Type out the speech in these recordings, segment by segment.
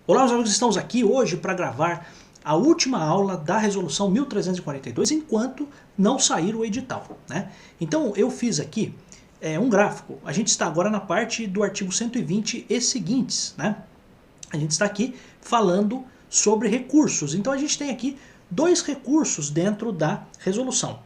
Olá, meus amigos, estamos aqui hoje para gravar a última aula da resolução 1342 enquanto não sair o edital, né? Então eu fiz aqui um gráfico. A gente está agora na parte do artigo 120 e seguintes, né? A gente está aqui falando sobre recursos. Então a gente tem aqui dois recursos dentro da resolução.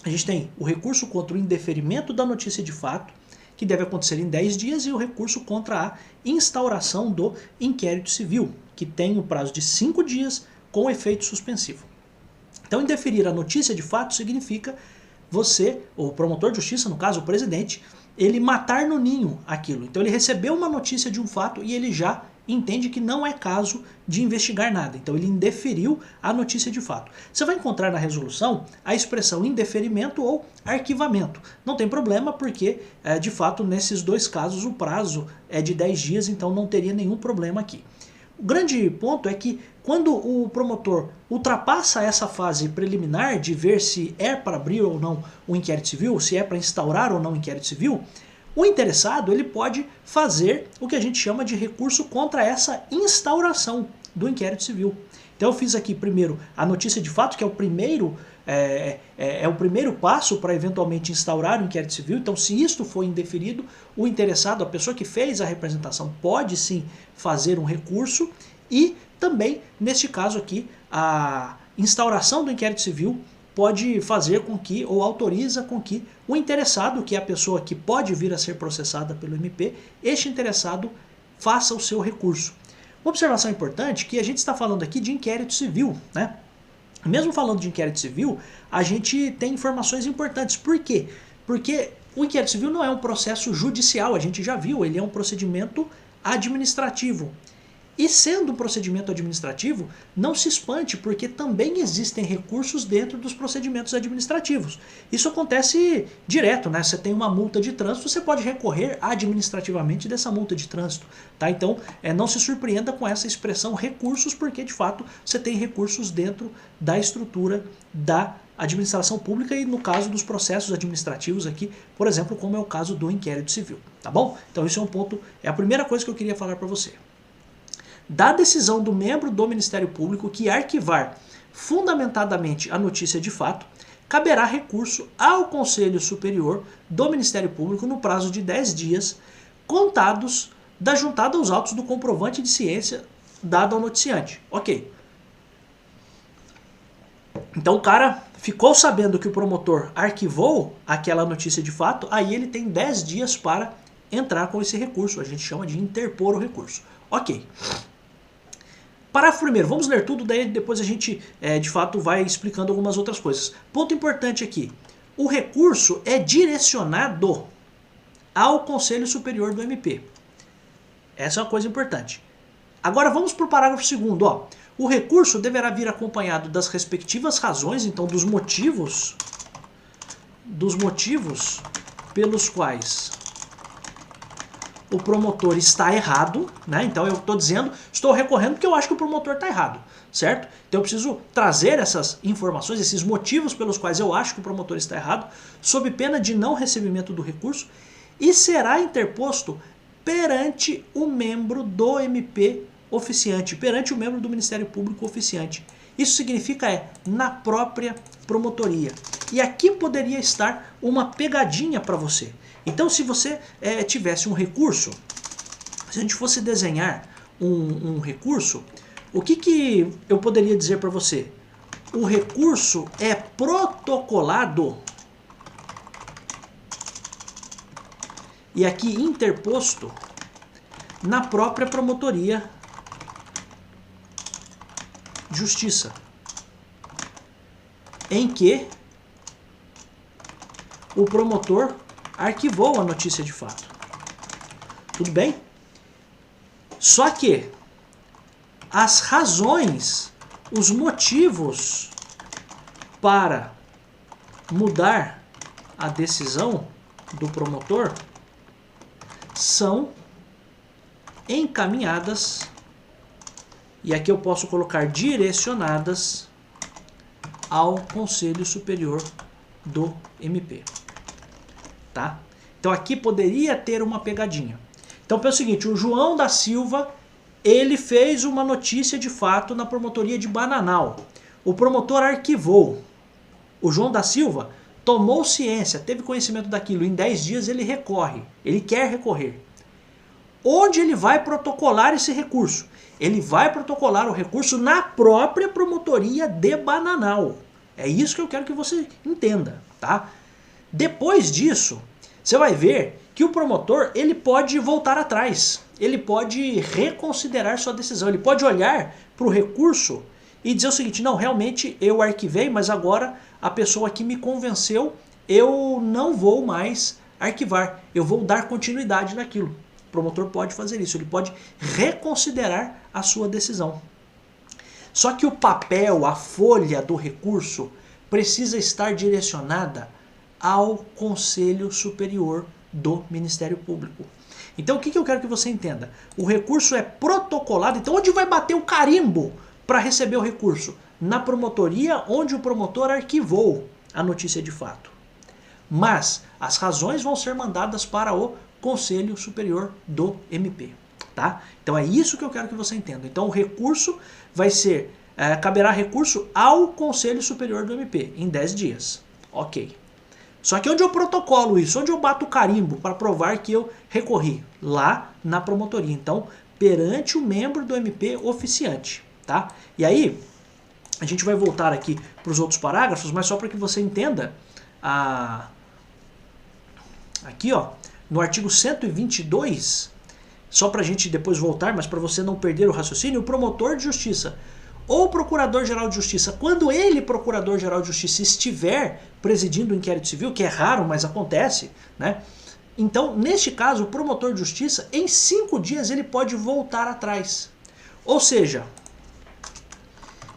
A gente tem o recurso contra o indeferimento da notícia de fato, que deve acontecer em 10 dias, e o recurso contra a instauração do inquérito civil, que tem o prazo de 5 dias com efeito suspensivo. Então, indeferir a notícia de fato significa você, o promotor de justiça, no caso o presidente, ele matar no ninho aquilo. Então ele recebeu uma notícia de um fato e ele já entende que não é caso de investigar nada. Então ele indeferiu a notícia de fato. Você vai encontrar na resolução a expressão indeferimento ou arquivamento. Não tem problema porque, de fato, nesses dois casos o prazo é de 10 dias, então não teria nenhum problema aqui. O grande ponto é que quando o promotor ultrapassa essa fase preliminar de ver se é para abrir ou não o inquérito civil, se é para instaurar ou não o inquérito civil, o interessado ele pode fazer o que a gente chama de recurso contra essa instauração do inquérito civil. Então eu fiz aqui primeiro a notícia de fato, que é o primeiro passo para eventualmente instaurar o inquérito civil. Então, se isto for indeferido, o interessado, a pessoa que fez a representação, pode sim fazer um recurso, e também, neste caso aqui, a instauração do inquérito civil pode fazer com que, ou autoriza com que, o interessado, que é a pessoa que pode vir a ser processada pelo MP, este interessado faça o seu recurso. Uma observação importante, que a gente está falando aqui de inquérito civil, né? Mesmo falando de inquérito civil, a gente tem informações importantes. Por quê? Porque o inquérito civil não é um processo judicial, a gente já viu, ele é um procedimento administrativo. E sendo um procedimento administrativo, não se espante, porque também existem recursos dentro dos procedimentos administrativos. Isso acontece direto, né? Você tem uma multa de trânsito, você pode recorrer administrativamente dessa multa de trânsito, tá? Então, não se surpreenda com essa expressão recursos, porque de fato você tem recursos dentro da estrutura da administração pública e no caso dos processos administrativos aqui, por exemplo, como é o caso do inquérito civil, tá bom? Então isso é um ponto, é a primeira coisa que eu queria falar para você. Da decisão do membro do Ministério Público que arquivar fundamentadamente a notícia de fato, caberá recurso ao Conselho Superior do Ministério Público no prazo de 10 dias, contados da juntada aos autos do comprovante de ciência dado ao noticiante. Ok. Então o cara ficou sabendo que o promotor arquivou aquela notícia de fato, aí ele tem 10 dias para entrar com esse recurso. A gente chama de interpor o recurso. Ok. Parágrafo primeiro, vamos ler tudo, daí depois a gente de fato vai explicando algumas outras coisas. Ponto importante aqui, o recurso é direcionado ao Conselho Superior do MP. Essa é uma coisa importante. Agora vamos para o parágrafo segundo. Ó. O recurso deverá vir acompanhado das respectivas razões, então dos motivos pelos quais o promotor está errado, né? Então eu estou dizendo, estou recorrendo porque eu acho que o promotor está errado, certo? Então eu preciso trazer essas informações, esses motivos pelos quais eu acho que o promotor está errado, sob pena de não recebimento do recurso, e será interposto perante o membro do MP oficiante, perante o membro do Ministério Público oficiante. Isso significa na própria promotoria. E aqui poderia estar uma pegadinha para você. Então, se você tivesse um recurso, se a gente fosse desenhar um recurso, o que eu poderia dizer para você? O recurso é protocolado e aqui interposto na própria promotoria de justiça, em que o promotor arquivou a notícia de fato. Tudo bem? Só que as razões, os motivos para mudar a decisão do promotor são encaminhadas, e aqui eu posso colocar direcionadas, ao Conselho Superior do MP. Tá? Então aqui poderia ter uma pegadinha. Então pensa o seguinte, o João da Silva ele fez uma notícia de fato na promotoria de Bananal. O promotor arquivou. O João da Silva tomou ciência, teve conhecimento daquilo. Em 10 dias ele recorre. Ele quer recorrer. Onde ele vai protocolar esse recurso? Ele vai protocolar o recurso na própria promotoria de Bananal. É isso que eu quero que você entenda, tá? Depois disso, você vai ver que o promotor ele pode voltar atrás. Ele pode reconsiderar sua decisão. Ele pode olhar para o recurso e dizer o seguinte: não, realmente eu arquivei, mas agora a pessoa que me convenceu, eu não vou mais arquivar. Eu vou dar continuidade naquilo. O promotor pode fazer isso. Ele pode reconsiderar a sua decisão. Só que o papel, a folha do recurso, precisa estar direcionada ao Conselho Superior do Ministério Público. Então o que eu quero que você entenda? O recurso é protocolado. Então onde vai bater o carimbo para receber o recurso? Na promotoria onde o promotor arquivou a notícia de fato. Mas as razões vão ser mandadas para o Conselho Superior do MP. Tá? Então é isso que eu quero que você entenda. Então o recurso vai ser, caberá recurso ao Conselho Superior do MP em 10 dias. Ok. Só que onde eu protocolo isso? Onde eu bato o carimbo para provar que eu recorri? Lá na promotoria. Então, perante o membro do MP oficiante. Tá? E aí, a gente vai voltar aqui para os outros parágrafos, mas só para que você entenda. Aqui, ó, no artigo 122, só para a gente depois voltar, mas para você não perder o raciocínio, o promotor de justiça ou Procurador-Geral de Justiça, quando ele, Procurador-Geral de Justiça, estiver presidindo o inquérito civil, que é raro, mas acontece, né? Então, neste caso, o promotor de justiça, em 5 dias, ele pode voltar atrás. Ou seja,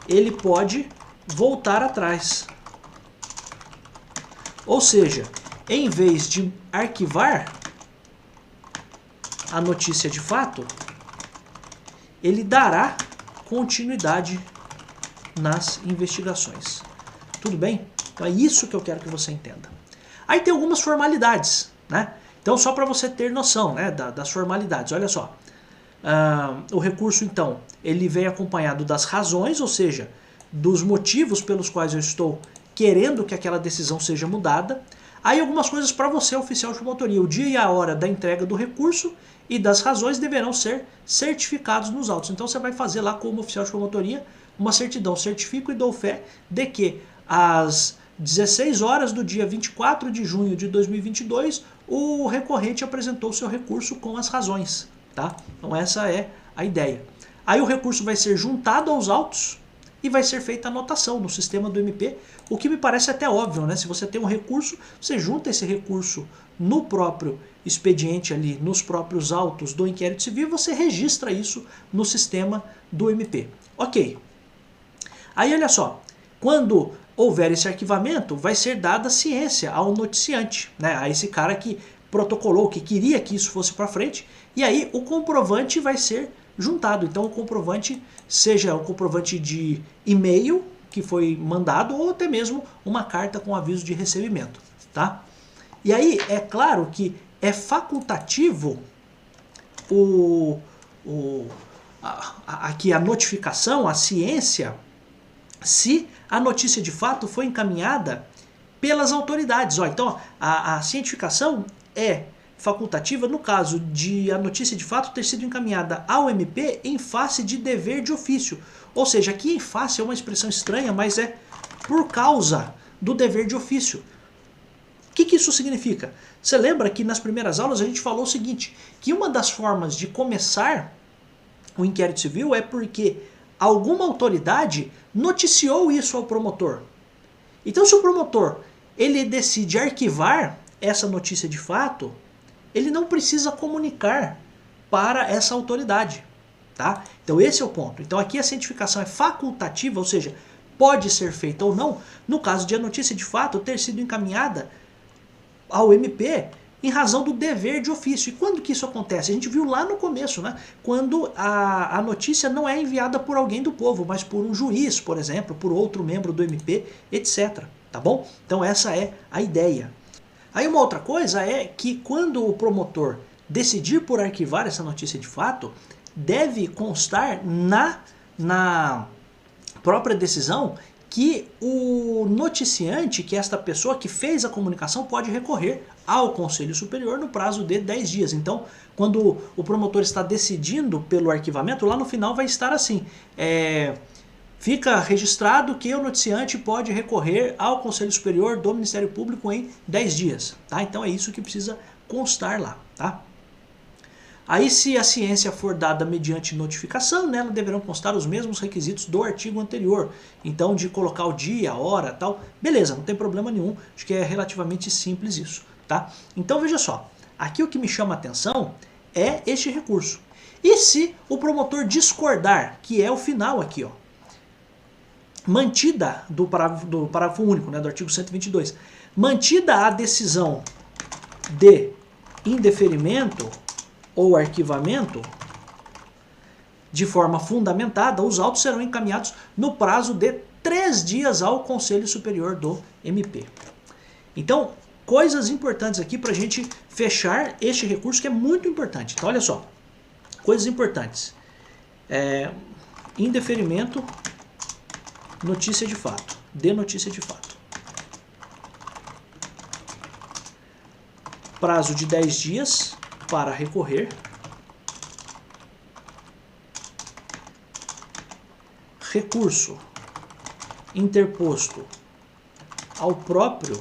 ele pode voltar atrás. Ou seja, em vez de arquivar a notícia de fato, ele dará continuidade nas investigações. Tudo bem? Então é isso que eu quero que você entenda. Aí tem algumas formalidades, né? Então só para você ter noção, né, das formalidades. Olha só. O recurso, então, ele vem acompanhado das razões, ou seja, dos motivos pelos quais eu estou querendo que aquela decisão seja mudada. Aí algumas coisas para você, oficial de promotoria. O dia e a hora da entrega do recurso e das razões deverão ser certificados nos autos. Então você vai fazer lá como oficial de promotoria uma certidão. Certifico e dou fé de que às 16 horas do dia 24 de junho de 2022 o recorrente apresentou seu recurso com as razões. Tá? Então essa é a ideia. Aí o recurso vai ser juntado aos autos e vai ser feita a anotação no sistema do MP, o que me parece até óbvio, né? Se você tem um recurso, você junta esse recurso no próprio expediente ali, nos próprios autos do inquérito civil, você registra isso no sistema do MP. Ok. Aí olha só, quando houver esse arquivamento, vai ser dada ciência ao noticiante, né? A esse cara que protocolou, que queria que isso fosse para frente, e aí o comprovante vai ser juntado. Então o comprovante, seja o comprovante de e-mail que foi mandado ou até mesmo uma carta com aviso de recebimento, tá? E aí é claro que é facultativo aqui a notificação, a ciência, se a notícia de fato foi encaminhada pelas autoridades. Ó, então a cientificação é facultativa no caso de a notícia de fato ter sido encaminhada ao MP em face de dever de ofício. Ou seja, aqui em face é uma expressão estranha, mas é por causa do dever de ofício. O que isso significa? Você lembra que nas primeiras aulas a gente falou o seguinte, que uma das formas de começar o inquérito civil é porque alguma autoridade noticiou isso ao promotor. Então se o promotor ele decide arquivar essa notícia de fato, ele não precisa comunicar para essa autoridade. Tá? Então esse é o ponto. Então aqui a cientificação é facultativa, ou seja, pode ser feita ou não, no caso de a notícia de fato ter sido encaminhada ao MP em razão do dever de ofício. E quando que isso acontece? A gente viu lá no começo, né? Quando a notícia não é enviada por alguém do povo, mas por um juiz, por exemplo, por outro membro do MP, etc. Tá bom? Então essa é a ideia. Aí uma outra coisa é que quando o promotor decidir por arquivar essa notícia de fato, deve constar na própria decisão que o noticiante, que é esta pessoa que fez a comunicação, pode recorrer ao Conselho Superior no prazo de 10 dias. Então, quando o promotor está decidindo pelo arquivamento, lá no final vai estar assim, fica registrado que o noticiante pode recorrer ao Conselho Superior do Ministério Público em 10 dias. Tá? Então é isso que precisa constar lá. Tá? Aí, se a ciência for dada mediante notificação, nela deverão constar os mesmos requisitos do artigo anterior. Então, de colocar o dia, a hora, tal, beleza, não tem problema nenhum. Acho que é relativamente simples isso, tá? Então, veja só, aqui o que me chama a atenção é este recurso. E se o promotor discordar, que é o final aqui, ó, mantida do parágrafo único, né, do artigo 122, mantida a decisão de indeferimento ou arquivamento de forma fundamentada, os autos serão encaminhados no prazo de 3 dias ao Conselho Superior do MP. Então, coisas importantes aqui para a gente fechar este recurso que é muito importante. Então, olha só, coisas importantes. Indeferimento, notícia de fato, de notícia de fato. Prazo de 10 dias para recorrer. Recurso interposto ao próprio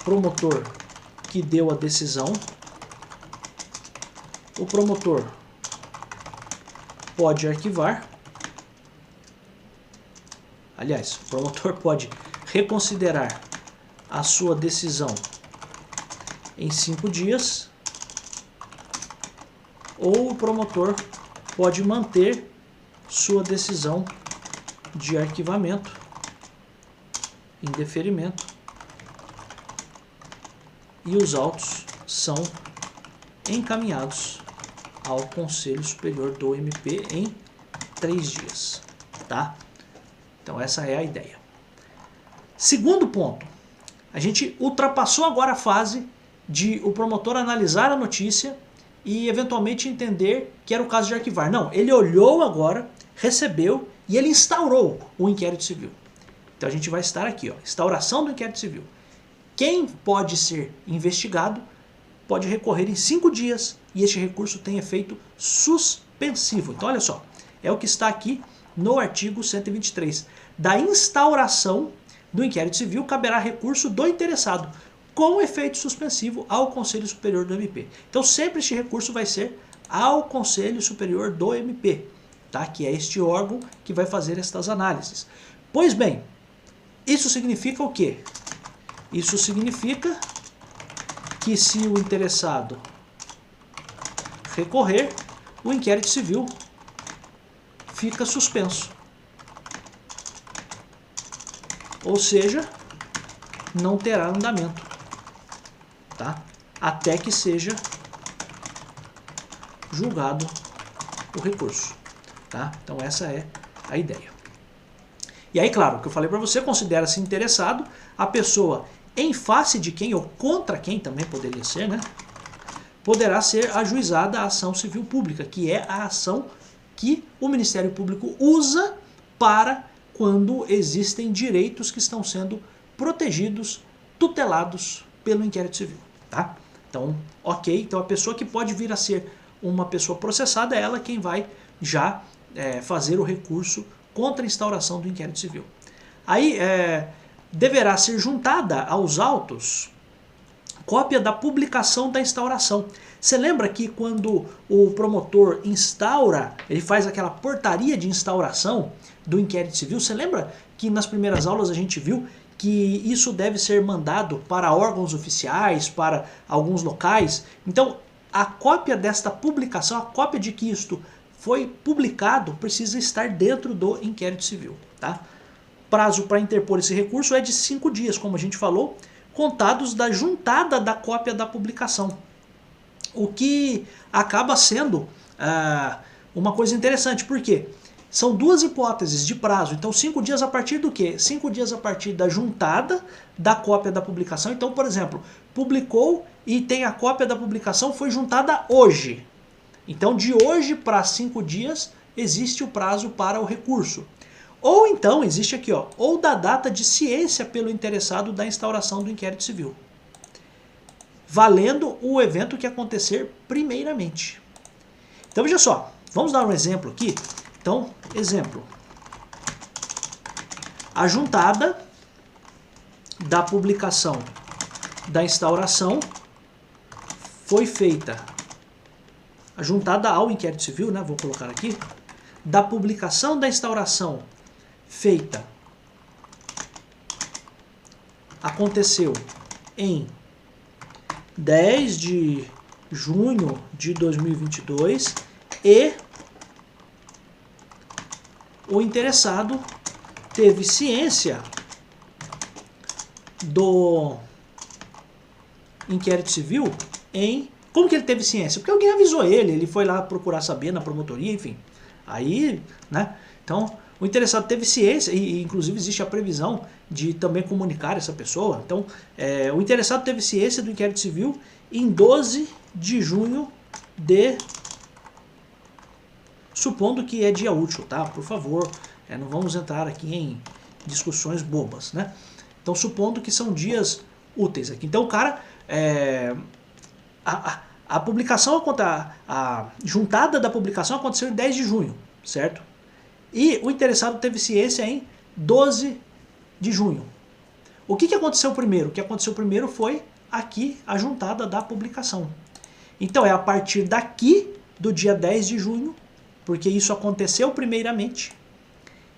promotor que deu a decisão. O promotor pode arquivar. Aliás, o promotor pode reconsiderar a sua decisão em 5 dias, ou o promotor pode manter sua decisão de arquivamento, indeferimento, e os autos são encaminhados ao Conselho Superior do MP em 3 dias, tá? Então essa é a ideia. Segundo ponto, a gente ultrapassou agora a fase de o promotor analisar a notícia e eventualmente entender que era o caso de arquivar. Não, ele olhou agora, recebeu e ele instaurou o inquérito civil. Então a gente vai estar aqui, ó, instauração do inquérito civil. Quem pode ser investigado pode recorrer em 5 dias e este recurso tem efeito suspensivo. Então olha só, é o que está aqui no artigo 123. Da instauração do inquérito civil caberá recurso do interessado, com efeito suspensivo ao Conselho Superior do MP. Então sempre este recurso vai ser ao Conselho Superior do MP, tá? Que é este órgão que vai fazer estas análises. Pois bem, isso significa o quê? Isso significa que se o interessado recorrer, o inquérito civil fica suspenso. Ou seja, não terá andamento, tá? Até que seja julgado o recurso, tá? Então essa é a ideia. E aí, claro, o que eu falei para você, considera-se interessado a pessoa em face de quem ou contra quem também poderia ser, né? Poderá ser ajuizada a ação civil pública, que é a ação que o Ministério Público usa para quando existem direitos que estão sendo protegidos, tutelados pelo inquérito civil, tá? Então, ok, então a pessoa que pode vir a ser uma pessoa processada é ela quem vai já fazer o recurso contra a instauração do inquérito civil. Aí deverá ser juntada aos autos cópia da publicação da instauração. Você lembra que quando o promotor instaura, ele faz aquela portaria de instauração do inquérito civil? Você lembra que nas primeiras aulas a gente viu que isso deve ser mandado para órgãos oficiais, para alguns locais? Então, a cópia desta publicação, a cópia de que isto foi publicado, precisa estar dentro do inquérito civil, tá? Prazo para interpor esse recurso é de 5 dias, como a gente falou, contados da juntada da cópia da publicação. O que acaba sendo uma coisa interessante, porque são duas hipóteses de prazo. Então, 5 dias a partir do quê? 5 dias a partir da juntada da cópia da publicação. Então, por exemplo, publicou e tem a cópia da publicação, foi juntada hoje. Então, de hoje para 5 dias, existe o prazo para o recurso. Ou então, existe aqui, ó, ou da data de ciência pelo interessado da instauração do inquérito civil, valendo o evento que acontecer primeiramente. Então, veja só, vamos dar um exemplo aqui. Então, exemplo. A juntada da publicação da instauração foi feita, a juntada ao inquérito civil, né, vou colocar aqui, da publicação da instauração feita, aconteceu em 10 de junho de 2022 e o interessado teve ciência do inquérito civil em... Como que ele teve ciência? Porque alguém avisou ele, ele foi lá procurar saber na promotoria, enfim. Aí, né? Então, o interessado teve ciência, e inclusive existe a previsão de também comunicar essa pessoa. Então, o interessado teve ciência do inquérito civil em 12 de junho de... Supondo que é dia útil, tá? Por favor, não vamos entrar aqui em discussões bobas, né? Então, supondo que são dias úteis aqui. Então, o cara... A publicação, a juntada da publicação aconteceu em 10 de junho, certo? E o interessado teve ciência em 12 de junho. O que aconteceu primeiro? O que aconteceu primeiro foi aqui a juntada da publicação. Então é a partir daqui do dia 10 de junho, porque isso aconteceu primeiramente.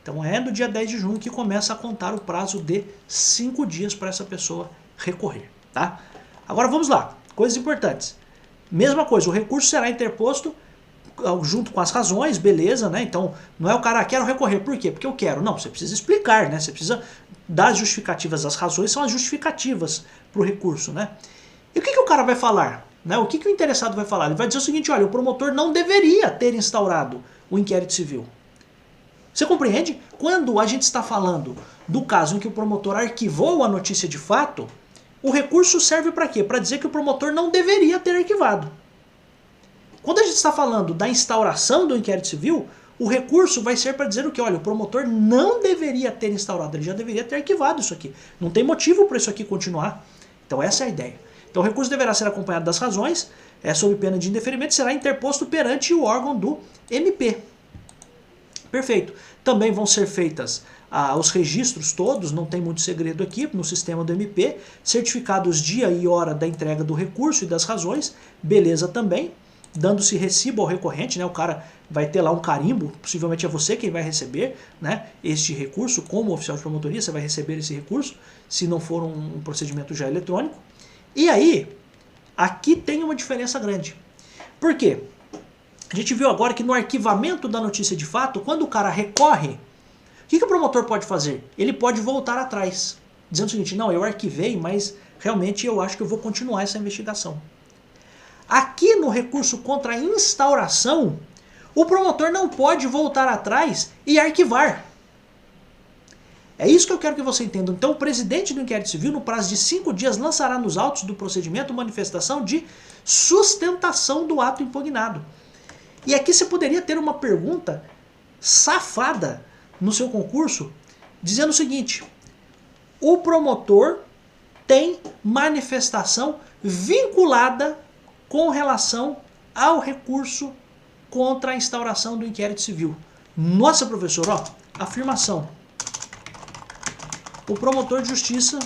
Então é do dia 10 de junho que começa a contar o prazo de 5 dias para essa pessoa recorrer, tá? Agora vamos lá, coisas importantes. Mesma coisa, o recurso será interposto junto com as razões, beleza, né? Então, não é o cara, quero recorrer, por quê? Porque eu quero. Não, você precisa explicar, né? Você precisa dar as justificativas, as razões são as justificativas para o recurso, né? E o que o cara vai falar? Né? O que o interessado vai falar? Ele vai dizer o seguinte, olha, o promotor não deveria ter instaurado o inquérito civil. Você compreende? Quando a gente está falando do caso em que o promotor arquivou a notícia de fato, o recurso serve para quê? Para dizer que o promotor não deveria ter arquivado. Quando a gente está falando da instauração do inquérito civil, o recurso vai ser para dizer o que? Olha, o promotor não deveria ter instaurado, ele já deveria ter arquivado isso aqui. Não tem motivo para isso aqui continuar. Então essa é a ideia. Então o recurso deverá ser acompanhado das razões, sob pena de indeferimento, será interposto perante o órgão do MP. Perfeito. Também vão ser feitas os registros todos, não tem muito segredo aqui, no sistema do MP, certificados dia e hora da entrega do recurso e das razões, beleza também, dando-se recibo ao recorrente, né? O cara vai ter lá um carimbo, possivelmente é você quem vai receber, né, este recurso, como oficial de promotoria, você vai receber esse recurso, se não for um procedimento já eletrônico. E aí, aqui tem uma diferença grande. Por quê? A gente viu agora que no arquivamento da notícia de fato, quando o cara recorre, o que o promotor pode fazer? Ele pode voltar atrás, dizendo o seguinte, não, eu arquivei, mas realmente eu acho que eu vou continuar essa investigação. Aqui no recurso contra a instauração, o promotor não pode voltar atrás e arquivar. É isso que eu quero que você entenda. Então o presidente do inquérito civil, no prazo de 5 dias, lançará nos autos do procedimento manifestação de sustentação do ato impugnado. E aqui você poderia ter uma pergunta safada no seu concurso, dizendo o seguinte, o promotor tem manifestação vinculada com relação ao recurso contra a instauração do inquérito civil. Nossa, professor, ó, afirmação. O promotor de justiça,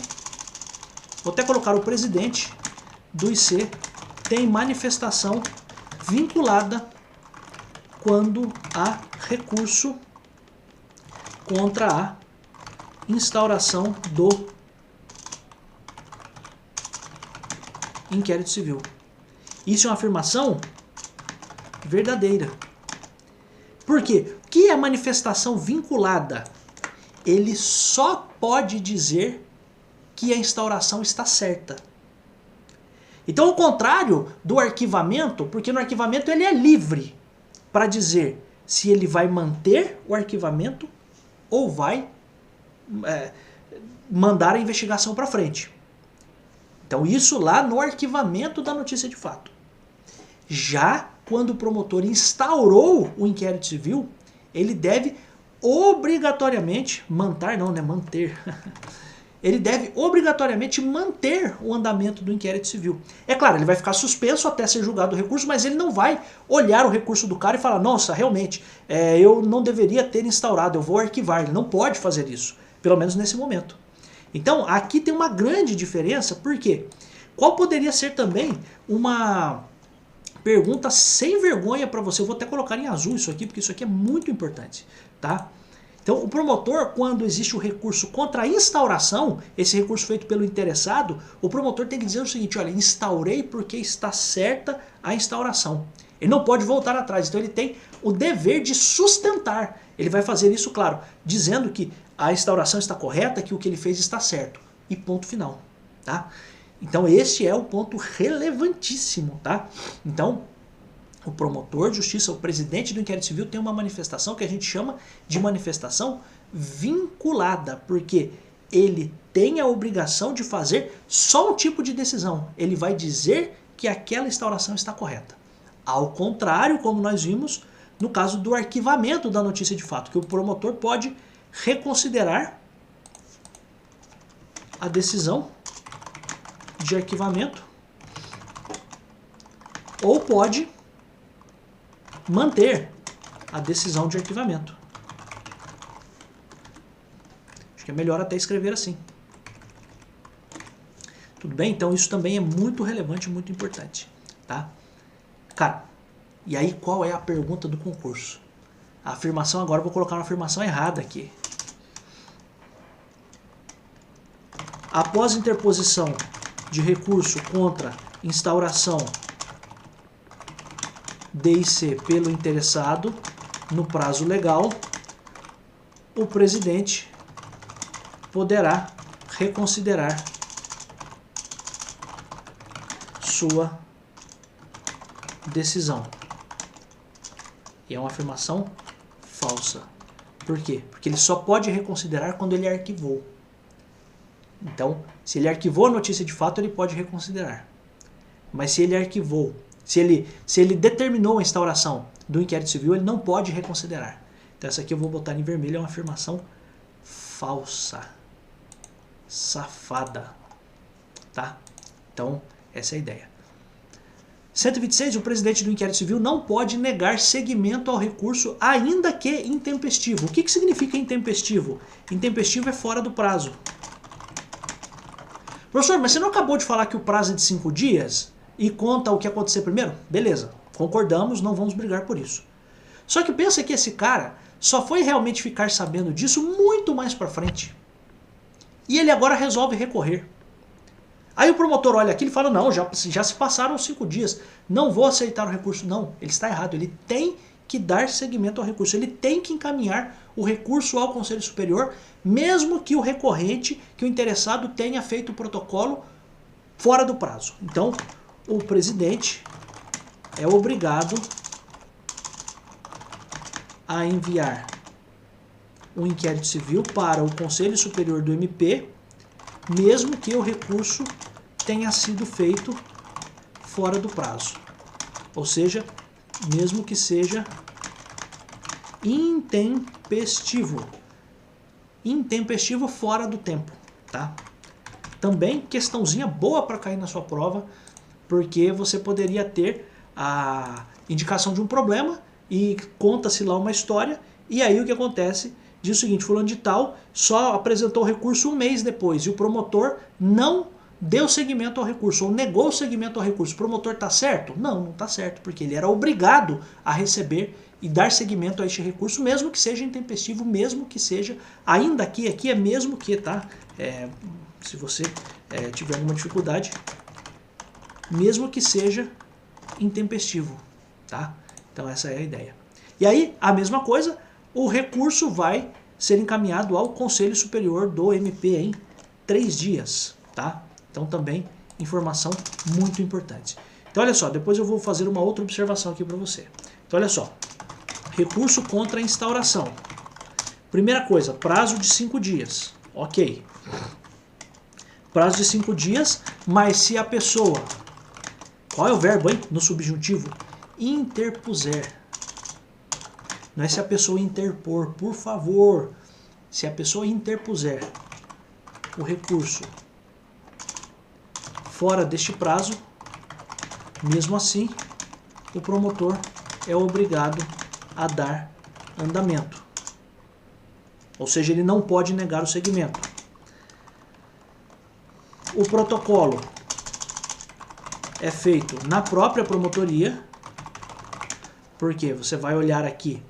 vou até colocar o presidente do IC, tem manifestação vinculada quando há recurso contra a instauração do inquérito civil. Isso é uma afirmação verdadeira. Por quê? O que é manifestação vinculada? Ele só pode dizer que a instauração está certa. Então, ao contrário do arquivamento, porque no arquivamento ele é livre para dizer se ele vai manter o arquivamento ou vai mandar a investigação para frente. Então isso lá no arquivamento da notícia de fato. Já quando o promotor instaurou o inquérito civil, ele deve obrigatoriamente manter. Ele deve obrigatoriamente manter o andamento do inquérito civil. É claro, ele vai ficar suspenso até ser julgado o recurso, mas ele não vai olhar o recurso do cara e falar, nossa, realmente, eu não deveria ter instaurado, eu vou arquivar. Ele não pode fazer isso, pelo menos nesse momento. Então, aqui tem uma grande diferença, por quê? Qual poderia ser também uma pergunta sem vergonha para você? Eu vou até colocar em azul isso aqui, porque isso aqui é muito importante, tá? Então, o promotor, quando existe o recurso contra a instauração, esse recurso feito pelo interessado, o promotor tem que dizer o seguinte, olha, instaurei porque está certa a instauração. Ele não pode voltar atrás, então ele tem o dever de sustentar. Ele vai fazer isso, claro, dizendo que a instauração está correta, que o que ele fez está certo. E ponto final, tá? Então, esse é o ponto relevantíssimo, tá? Então, o promotor de justiça, o presidente do inquérito civil tem uma manifestação que a gente chama de manifestação vinculada, porque ele tem a obrigação de fazer só um tipo de decisão. Ele vai dizer que aquela instauração está correta. Ao contrário, como nós vimos no caso do arquivamento da notícia de fato, que o promotor pode reconsiderar a decisão de arquivamento ou pode manter a decisão de arquivamento. Acho que é melhor até escrever assim. Tudo bem? Então isso também é muito relevante, muito importante, tá? Cara, e aí qual é a pergunta do concurso? A afirmação, agora eu vou colocar uma afirmação errada aqui. Após interposição de recurso contra instauração D e C pelo interessado, no prazo legal, o presidente poderá reconsiderar sua decisão. E é uma afirmação falsa. Por quê? Porque ele só pode reconsiderar quando ele arquivou. Então, se ele arquivou a notícia de fato, ele pode reconsiderar. Mas se ele arquivou, se ele determinou a instauração do inquérito civil, ele não pode reconsiderar. Então essa aqui eu vou botar em vermelho, é uma afirmação falsa. Safada. Tá? Então, essa é a ideia. 126. O presidente do inquérito civil não pode negar seguimento ao recurso, ainda que intempestivo. O que significa intempestivo? Intempestivo é fora do prazo. Professor, mas você não acabou de falar que o prazo é de 5 dias e conta o que acontecer primeiro? Beleza, concordamos, não vamos brigar por isso. Só que pensa que esse cara só foi realmente ficar sabendo disso muito mais pra frente. E ele agora resolve recorrer. Aí o promotor olha aqui e fala, não, já se passaram 5 dias, não vou aceitar o recurso. Não, ele está errado, ele tem que dar seguimento ao recurso, ele tem que encaminhar o recurso ao Conselho Superior, mesmo que o recorrente, que o interessado tenha feito o protocolo fora do prazo. Então, o presidente é obrigado a enviar um inquérito civil para o Conselho Superior do MP, mesmo que o recurso tenha sido feito fora do prazo. Ou seja, mesmo que seja intempestivo. Intempestivo fora do tempo, tá? Também questãozinha boa para cair na sua prova, porque você poderia ter a indicação de um problema e conta-se lá uma história, e aí o que acontece? Diz o seguinte, fulano de tal só apresentou o recurso 1 mês depois e o promotor não deu seguimento ao recurso, ou negou o seguimento ao recurso. O promotor está certo? Não, não está certo, porque ele era obrigado a receber e dar seguimento a este recurso, mesmo que seja intempestivo, mesmo que seja, ainda aqui é mesmo que, tá? Se você tiver alguma dificuldade, mesmo que seja intempestivo, tá? Então essa é a ideia. E aí, a mesma coisa, o recurso vai ser encaminhado ao Conselho Superior do MP em 3 dias, tá? Então também informação muito importante. Então olha só, depois eu vou fazer uma outra observação aqui para você. Então olha só, recurso contra a instauração. Primeira coisa, prazo de 5 dias, ok. Prazo de 5 dias, mas se a pessoa, qual é o verbo aí no subjuntivo? interpuser. Não é se a pessoa interpor, por favor. Se a pessoa interpuser o recurso fora deste prazo, mesmo assim, o promotor é obrigado a dar andamento. Ou seja, ele não pode negar o segmento. O protocolo é feito na própria promotoria, porque você vai olhar aqui,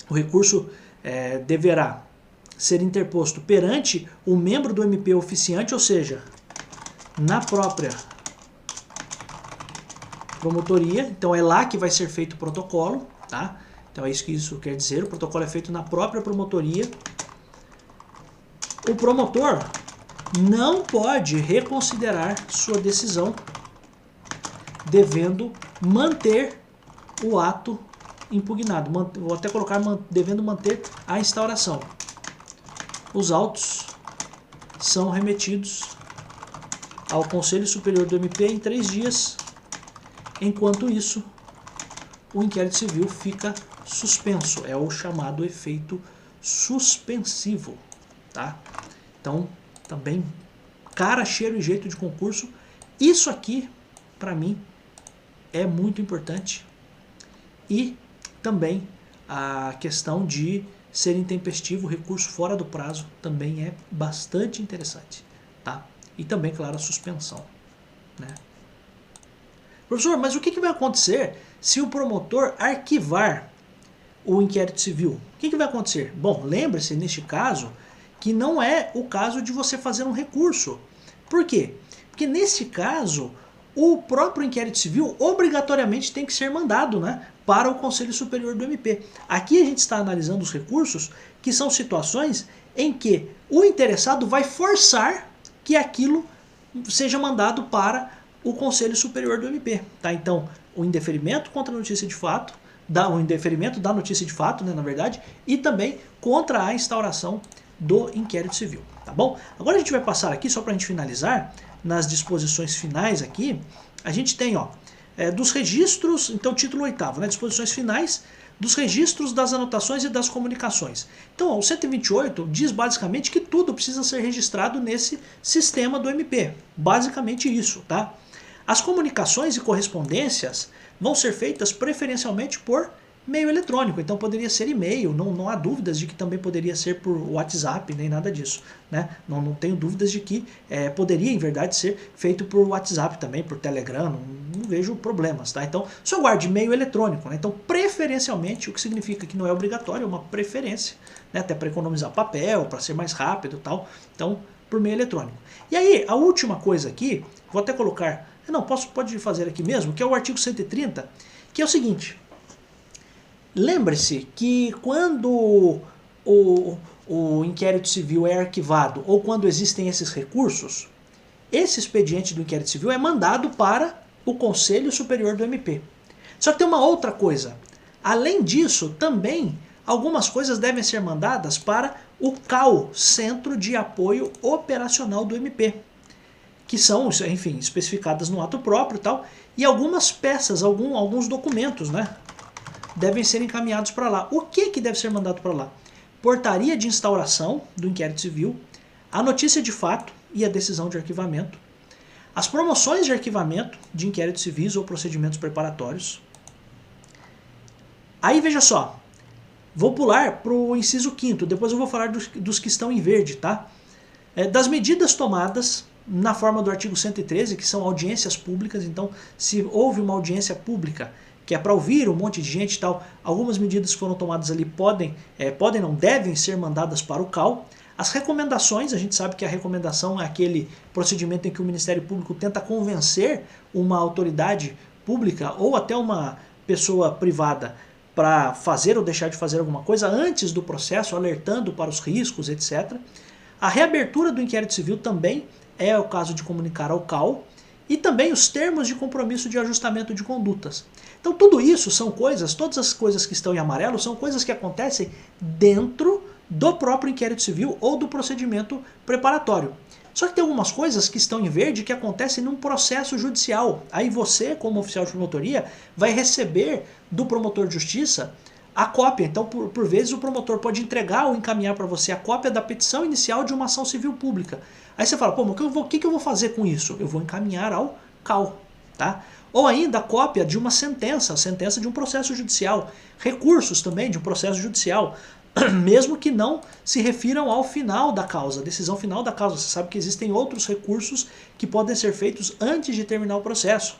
o recurso deverá ser interposto perante o membro do MP oficiante, ou seja, na própria promotoria. Então é lá que vai ser feito o protocolo, tá? Então é isso que isso quer dizer, o protocolo é feito na própria promotoria. O promotor não pode reconsiderar sua decisão, devendo manter o ato impugnado. Vou até colocar devendo manter a instauração. Os autos são remetidos ao Conselho Superior do MP em 3 dias. Enquanto isso, o inquérito civil fica suspenso. É o chamado efeito suspensivo, tá? Então, também, cara, cheiro e jeito de concurso. Isso aqui, para mim, é muito importante. E também a questão de ser intempestivo, recurso fora do prazo, também é bastante interessante, tá? E também, claro, a suspensão, né? Professor, mas o que vai acontecer se o promotor arquivar o inquérito civil? O que vai acontecer? Bom, lembre-se, neste caso, que não é o caso de você fazer um recurso. Por quê? Porque nesse caso, o próprio inquérito civil obrigatoriamente tem que ser mandado, né, para o Conselho Superior do MP. Aqui a gente está analisando os recursos, que são situações em que o interessado vai forçar que aquilo seja mandado para o Conselho Superior do MP. Tá? Então, o indeferimento contra a notícia de fato, o indeferimento da notícia de fato, né, na verdade, e também contra a instauração do inquérito civil. Tá bom? Agora a gente vai passar aqui, só para a gente finalizar, nas disposições finais aqui, a gente tem, ó, dos registros, então título 8º, né, disposições finais dos registros das anotações e das comunicações. Então, ó, o 128 diz basicamente que tudo precisa ser registrado nesse sistema do MP. Basicamente isso, tá? As comunicações e correspondências vão ser feitas preferencialmente por meio eletrônico, então poderia ser e-mail, não há dúvidas de que também poderia ser por WhatsApp, nem nada disso, né? Não tenho dúvidas de que poderia, em verdade, ser feito por WhatsApp também, por Telegram, não vejo problemas, tá? Então, só guarde e-mail eletrônico, né? Então, preferencialmente, o que significa que não é obrigatório, é uma preferência, né? Até para economizar papel, para ser mais rápido e tal, então, por meio eletrônico. E aí, a última coisa aqui, vou até colocar, pode fazer aqui mesmo, que é o artigo 130, que é o seguinte: lembre-se que quando o inquérito civil é arquivado ou quando existem esses recursos, esse expediente do inquérito civil é mandado para o Conselho Superior do MP. Só que tem uma outra coisa. Além disso, também algumas coisas devem ser mandadas para o CAO, Centro de Apoio Operacional do MP, que são, enfim, especificadas no ato próprio e tal, e algumas peças, alguns documentos, né, devem ser encaminhados para lá. O que deve ser mandado para lá? Portaria de instauração do inquérito civil, a notícia de fato e a decisão de arquivamento, as promoções de arquivamento de inquéritos civis ou procedimentos preparatórios. Aí veja só, vou pular para o inciso 5º, depois eu vou falar dos que estão em verde, tá? Das medidas tomadas na forma do artigo 113, que são audiências públicas. Então, se houve uma audiência pública que é para ouvir um monte de gente e tal, algumas medidas que foram tomadas ali devem ser mandadas para o CAO. As recomendações, a gente sabe que a recomendação é aquele procedimento em que o Ministério Público tenta convencer uma autoridade pública ou até uma pessoa privada para fazer ou deixar de fazer alguma coisa antes do processo, alertando para os riscos, etc. A reabertura do inquérito civil também é o caso de comunicar ao CAO, e também os termos de compromisso de ajustamento de condutas. Então tudo isso são coisas, todas as coisas que estão em amarelo são coisas que acontecem dentro do próprio inquérito civil ou do procedimento preparatório. Só que tem algumas coisas que estão em verde que acontecem num processo judicial. Aí você, como oficial de promotoria, vai receber do promotor de justiça a cópia. Então, por vezes, o promotor pode entregar ou encaminhar para você a cópia da petição inicial de uma ação civil pública. Aí você fala, pô, mas o que eu vou fazer com isso? Eu vou encaminhar ao CAU, tá? Ou ainda a cópia de uma sentença de um processo judicial. Recursos também de um processo judicial, mesmo que não se refiram ao final da causa, decisão final da causa. Você sabe que existem outros recursos que podem ser feitos antes de terminar o processo.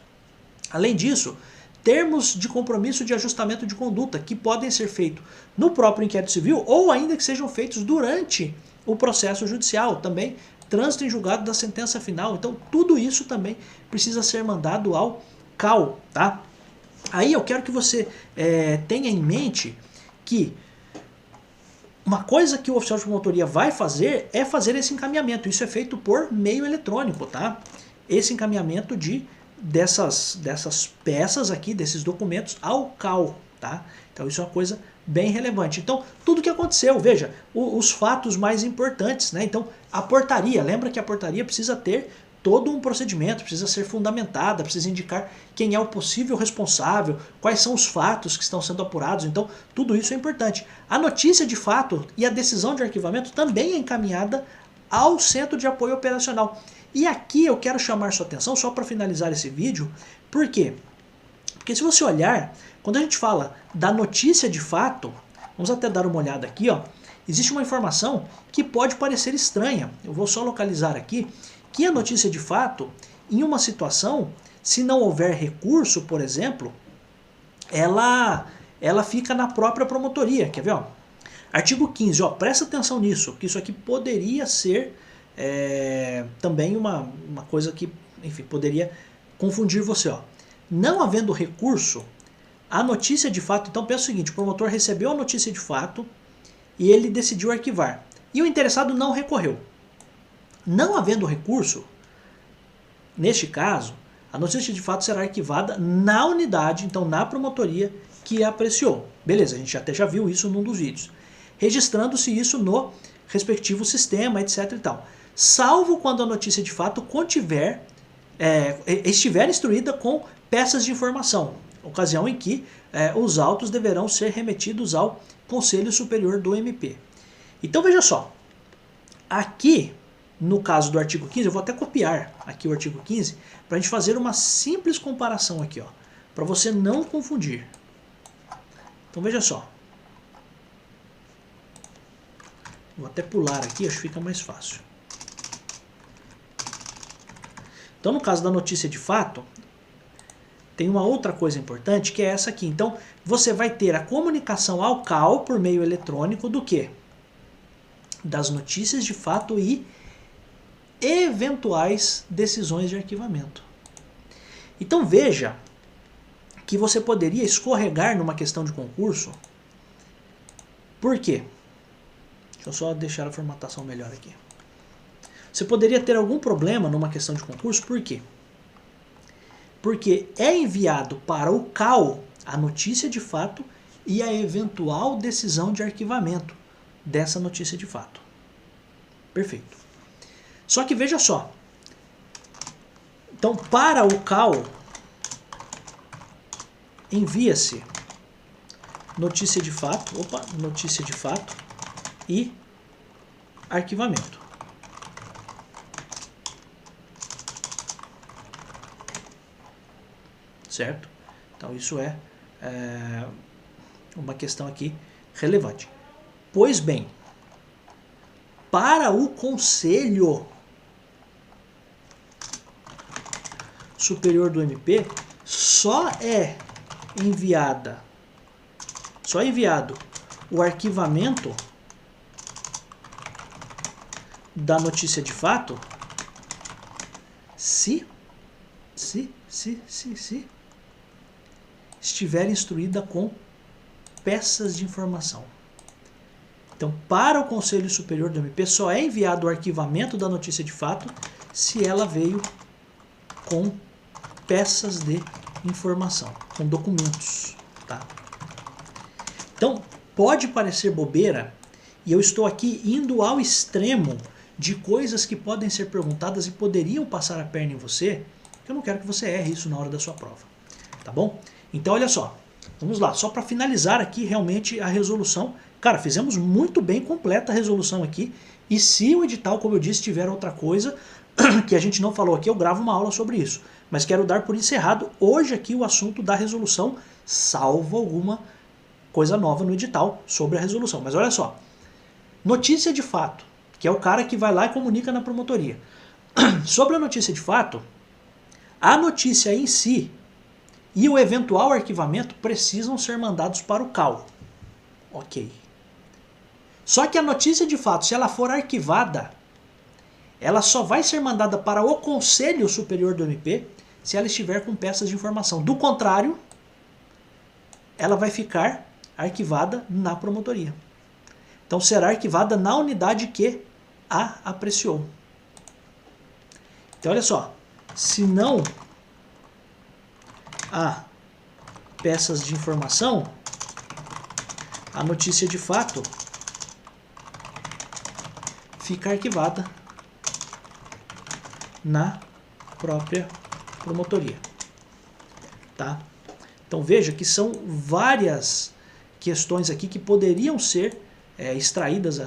Além disso, termos de compromisso de ajustamento de conduta, que podem ser feitos no próprio inquérito civil ou ainda que sejam feitos durante o processo judicial, também trânsito em julgado da sentença final. Então tudo isso também precisa ser mandado ao CAU, tá? Aí eu quero que você tenha em mente que uma coisa que o oficial de promotoria vai fazer é fazer esse encaminhamento. Isso é feito por meio eletrônico, tá? Esse encaminhamento dessas peças aqui, desses documentos ao CAU, tá? Então isso é uma coisa bem relevante. Então, tudo que aconteceu, veja, os fatos mais importantes, né? Então, a portaria, lembra que a portaria precisa ter todo um procedimento, precisa ser fundamentada, precisa indicar quem é o possível responsável, quais são os fatos que estão sendo apurados. Então, tudo isso é importante. A notícia de fato e a decisão de arquivamento também é encaminhada ao Centro de Apoio Operacional. E aqui eu quero chamar sua atenção, só para finalizar esse vídeo, por quê? Porque se você olhar, quando a gente fala da notícia de fato, vamos até dar uma olhada aqui, ó, existe uma informação que pode parecer estranha. Eu vou só localizar aqui, que a notícia de fato, em uma situação, se não houver recurso, por exemplo, ela fica na própria promotoria. Quer ver? Ó? Artigo 15, ó, presta atenção nisso, que isso aqui poderia ser também uma coisa que, enfim, poderia confundir você. Ó. Não havendo recurso, a notícia de fato, então pensa o seguinte, o promotor recebeu a notícia de fato e ele decidiu arquivar. E o interessado não recorreu. Não havendo recurso, neste caso, a notícia de fato será arquivada na unidade, então na promotoria que apreciou. Beleza, a gente até já viu isso num dos vídeos. Registrando-se isso no respectivo sistema, etc. e tal. Salvo quando a notícia de fato estiver instruída com peças de informação, ocasião em que os autos deverão ser remetidos ao Conselho Superior do MP. Então veja só, aqui no caso do artigo 15, eu vou até copiar aqui o artigo 15 para a gente fazer uma simples comparação aqui, ó, para você não confundir. Então veja só, vou até pular aqui, acho que fica mais fácil. Então no caso da notícia de fato, tem uma outra coisa importante que é essa aqui. Então você vai ter a comunicação ao CAU por meio eletrônico do quê? Das notícias de fato e eventuais decisões de arquivamento. Então veja que você poderia escorregar numa questão de concurso. Por quê? Deixa eu só deixar a formatação melhor aqui. Você poderia ter algum problema numa questão de concurso, por quê? Porque é enviado para o CAU a notícia de fato e a eventual decisão de arquivamento dessa notícia de fato. Perfeito. Só que veja só, então para o CAU envia-se notícia de fato e arquivamento. Certo? Então isso é uma questão aqui relevante. Pois bem, para o Conselho Superior do MP, só é enviado o arquivamento da notícia de fato se estiver instruída com peças de informação. Então, para o Conselho Superior do MP, só é enviado o arquivamento da notícia de fato se ela veio com peças de informação, com documentos. Tá? Então, pode parecer bobeira, e eu estou aqui indo ao extremo de coisas que podem ser perguntadas e poderiam passar a perna em você, que eu não quero que você erre isso na hora da sua prova, tá bom? Então olha só, vamos lá, só para finalizar aqui realmente a resolução. Cara, fizemos muito bem, completa a resolução aqui, e se o edital, como eu disse, tiver outra coisa que a gente não falou aqui, eu gravo uma aula sobre isso. Mas quero dar por encerrado hoje aqui o assunto da resolução, salvo alguma coisa nova no edital sobre a resolução. Mas olha só, notícia de fato, que é o cara que vai lá e comunica na promotoria. Sobre a notícia de fato, a notícia em si e o eventual arquivamento precisam ser mandados para o CAU. Ok. Só que a notícia de fato, se ela for arquivada, ela só vai ser mandada para o Conselho Superior do MP se ela estiver com peças de informação. Do contrário, ela vai ficar arquivada na promotoria. Então será arquivada na unidade que a apreciou. Então olha só, se não há peças de informação, a notícia de fato fica arquivada na própria promotoria, tá? Então veja que são várias questões aqui que poderiam ser extraídas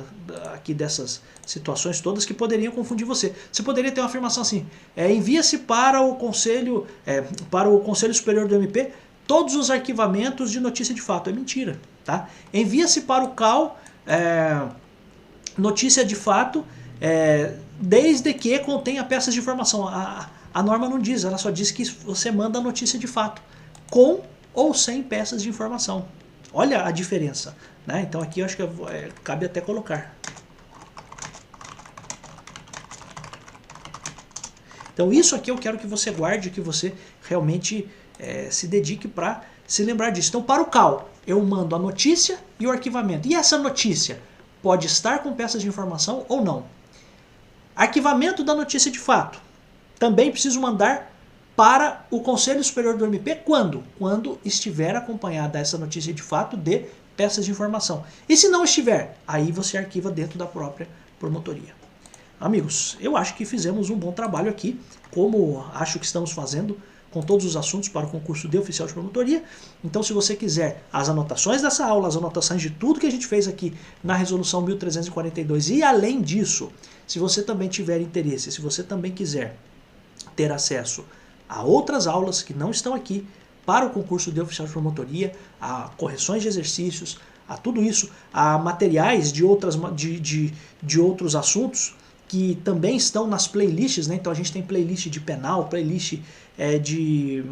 aqui dessas situações todas que poderiam confundir você. Você poderia ter uma afirmação assim, envia-se para o Conselho Superior do MP todos os arquivamentos de notícia de fato. É mentira, tá? Envia-se para o CAU notícia de fato desde que contenha peças de informação. A norma não diz, ela só diz que você manda a notícia de fato, com ou sem peças de informação. Olha a diferença, né? Então aqui eu acho que cabe até colocar. Então isso aqui eu quero que você guarde, que você realmente se dedique para se lembrar disso. Então para o CAU, eu mando a notícia e o arquivamento. E essa notícia pode estar com peças de informação ou não. Arquivamento da notícia de fato. Também preciso mandar para o Conselho Superior do MP quando? Quando estiver acompanhada essa notícia de fato de peças de informação. E se não estiver, aí você arquiva dentro da própria promotoria. Amigos, eu acho que fizemos um bom trabalho aqui, como acho que estamos fazendo com todos os assuntos para o concurso de oficial de promotoria. Então, se você quiser as anotações dessa aula, as anotações de tudo que a gente fez aqui na resolução 1342 e além disso, se você também tiver interesse, se você também quiser ter acesso a outras aulas que não estão aqui para o concurso de oficial de promotoria, a correções de exercícios, a tudo isso, a materiais de outros assuntos que também estão nas playlists, né? Então a gente tem playlist de penal, playlist de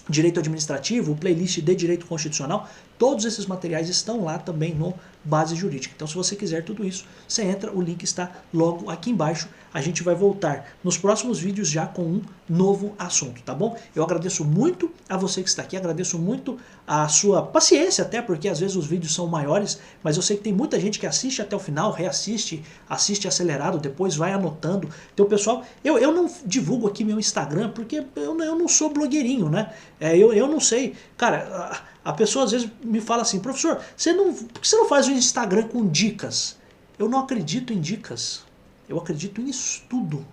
direito administrativo, playlist de direito constitucional, todos esses materiais estão lá também no Base Jurídica. Então se você quiser tudo isso, você entra, o link está logo aqui embaixo. A gente vai voltar nos próximos vídeos já com um novo assunto, tá bom? Eu agradeço muito a você que está aqui, agradeço muito a sua paciência até, porque às vezes os vídeos são maiores, mas eu sei que tem muita gente que assiste até o final, reassiste, assiste acelerado, depois vai anotando. Então pessoal, eu não divulgo aqui meu Instagram, porque eu não sou blogueirinho, né? Eu não sei, cara, a pessoa às vezes me fala assim, professor, por que você não faz um Instagram com dicas? Eu não acredito em dicas. Eu acredito em estudo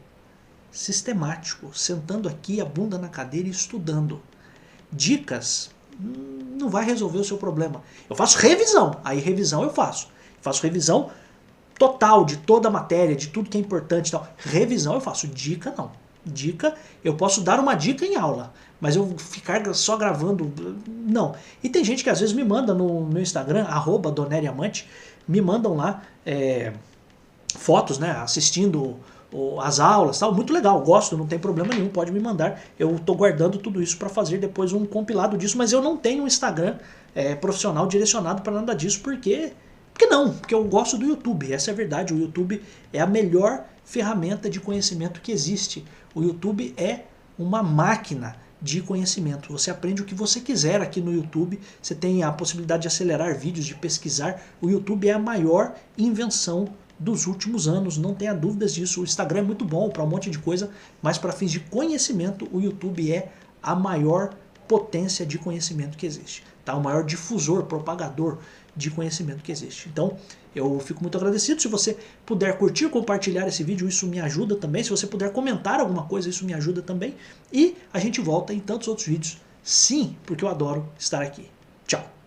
sistemático, sentando aqui a bunda na cadeira e estudando. Dicas não vai resolver o seu problema. Eu faço revisão, aí revisão eu faço. Faço revisão total de toda a matéria, de tudo que é importante e tal. Revisão eu faço, dica não. Dica, eu posso dar uma dica em aula, mas eu ficar só gravando, não. E tem gente que às vezes me manda no meu Instagram, @doneriamante, me mandam lá fotos, né, assistindo as aulas, tal, muito legal, gosto, não tem problema nenhum, pode me mandar, eu estou guardando tudo isso para fazer depois um compilado disso, mas eu não tenho um Instagram profissional direcionado para nada disso, porque eu gosto do YouTube, essa é a verdade, o YouTube é a melhor ferramenta de conhecimento que existe, o YouTube é uma máquina de conhecimento, você aprende o que você quiser aqui no YouTube, você tem a possibilidade de acelerar vídeos, de pesquisar, o YouTube é a maior invenção dos últimos anos, não tenha dúvidas disso. O Instagram é muito bom para um monte de coisa, mas para fins de conhecimento, o YouTube é a maior potência de conhecimento que existe, tá? O maior difusor, propagador de conhecimento que existe. Então, eu fico muito agradecido. Se você puder curtir, compartilhar esse vídeo, isso me ajuda também. Se você puder comentar alguma coisa, isso me ajuda também. E a gente volta em tantos outros vídeos. Sim, porque eu adoro estar aqui. Tchau!